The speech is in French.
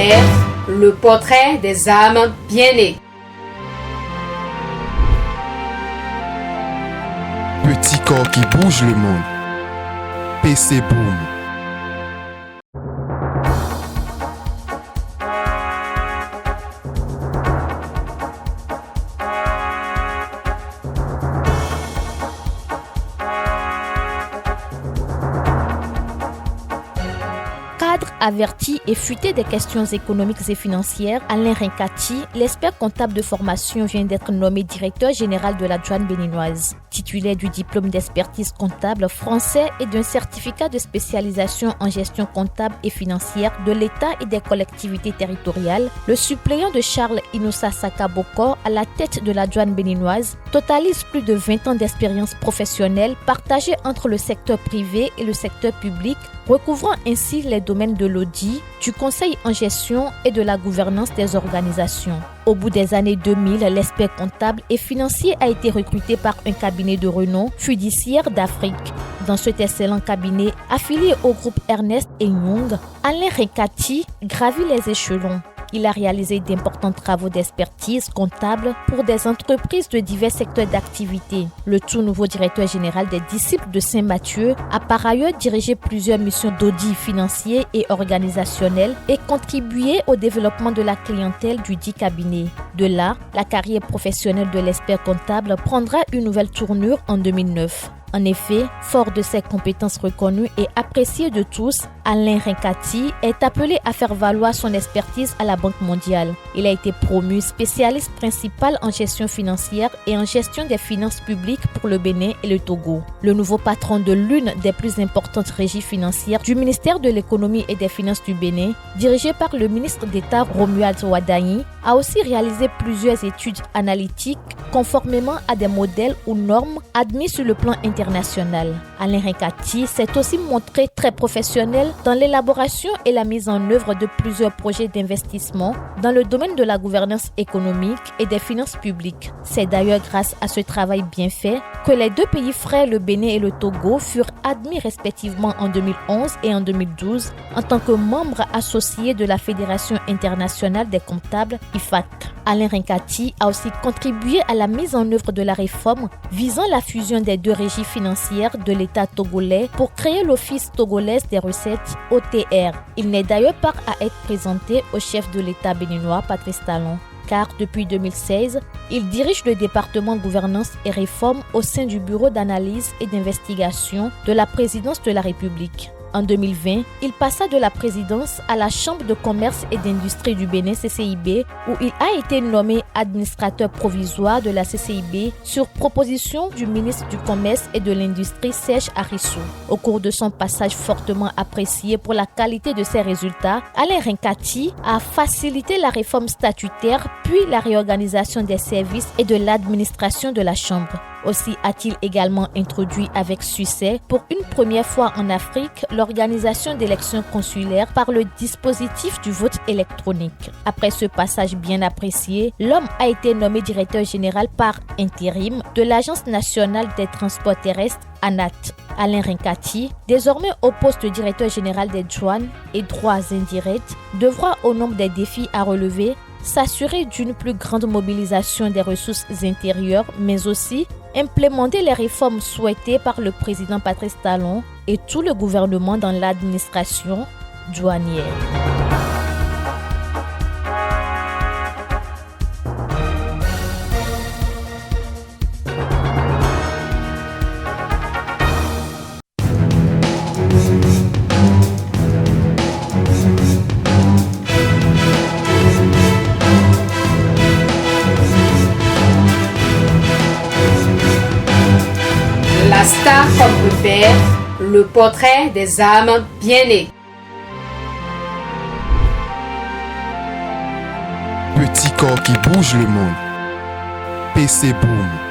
repères, le portrait des âmes bien-nées. Petit corps qui bouge le monde. PC Boom. Cadre averti et futé des questions économiques et financières, Alain Rincati, l'expert comptable de formation, vient d'être nommé directeur général de la douane béninoise. Titulaire du diplôme d'expertise comptable français et d'un certificat de spécialisation en gestion comptable et financière de l'État et des collectivités territoriales, le suppléant de Charles Inoussa Saka-Bokor à la tête de la douane béninoise totalise plus de 20 ans d'expérience professionnelle partagée entre le secteur privé et le secteur public, recouvrant ainsi les domaines de l'audit, du conseil en gestion et de la gouvernance des organisations. Au bout des années 2000, l'expert comptable et financier a été recruté par un cabinet de renom, Fiduciaire d'Afrique. Dans cet excellent cabinet, affilié au groupe Ernst & Young, Alain Rincati gravit les échelons. Il a réalisé d'importants travaux d'expertise comptable pour des entreprises de divers secteurs d'activité. Le tout nouveau directeur général des disciples de Saint-Mathieu a par ailleurs dirigé plusieurs missions d'audit financier et organisationnel et contribué au développement de la clientèle du dit cabinet. De là, la carrière professionnelle de l'expert comptable prendra une nouvelle tournure en 2009. En effet, fort de ses compétences reconnues et appréciées de tous, Alain Rincati est appelé à faire valoir son expertise à la Banque mondiale. Il a été promu spécialiste principal en gestion financière et en gestion des finances publiques pour le Bénin et le Togo. Le nouveau patron de l'une des plus importantes régies financières du ministère de l'économie et des finances du Bénin, dirigé par le ministre d'État Romuald Wadani, a aussi réalisé plusieurs études analytiques conformément à des modèles ou normes admis sur le plan international. Alain Rincati s'est aussi montré très professionnel dans l'élaboration et la mise en œuvre de plusieurs projets d'investissement dans le domaine de la gouvernance économique et des finances publiques. C'est d'ailleurs grâce à ce travail bien fait que les deux pays frères, le Bénin et le Togo, furent admis respectivement en 2011 et en 2012 en tant que membres associés de la Fédération internationale des comptables, IFAC. Alain Rincati a aussi contribué à la mise en œuvre de la réforme visant la fusion des deux régies financières de l'État togolais pour créer l'Office togolais des recettes OTR. Il n'est d'ailleurs pas à être présenté au chef de l'État béninois, Patrice Talon, car depuis 2016, il dirige le département gouvernance et réforme au sein du Bureau d'analyse et d'investigation de la présidence de la République. En 2020, il passa de la présidence à la Chambre de commerce et d'industrie du Bénin, CCIB, où il a été nommé administrateur provisoire de la CCIB sur proposition du ministre du Commerce et de l'Industrie, Serge Arissou. Au cours de son passage fortement apprécié pour la qualité de ses résultats, Alain Rincati a facilité la réforme statutaire puis la réorganisation des services et de l'administration de la Chambre. Aussi a-t-il également introduit avec succès, pour une première fois en Afrique, l'organisation d'élections consulaires par le dispositif du vote électronique. Après ce passage bien apprécié, l'homme a été nommé directeur général par intérim de l'Agence nationale des transports terrestres, ANAT. Alain Rincati, désormais au poste de directeur général des douanes et droits indirects, devra, au nombre des défis à relever, s'assurer d'une plus grande mobilisation des ressources intérieures, mais aussi implémenter les réformes souhaitées par le président Patrice Talon et tout le gouvernement dans l'administration douanière. La star comme repère, le portrait des âmes bien-nées. Petit corps qui bouge le monde. PC Boom.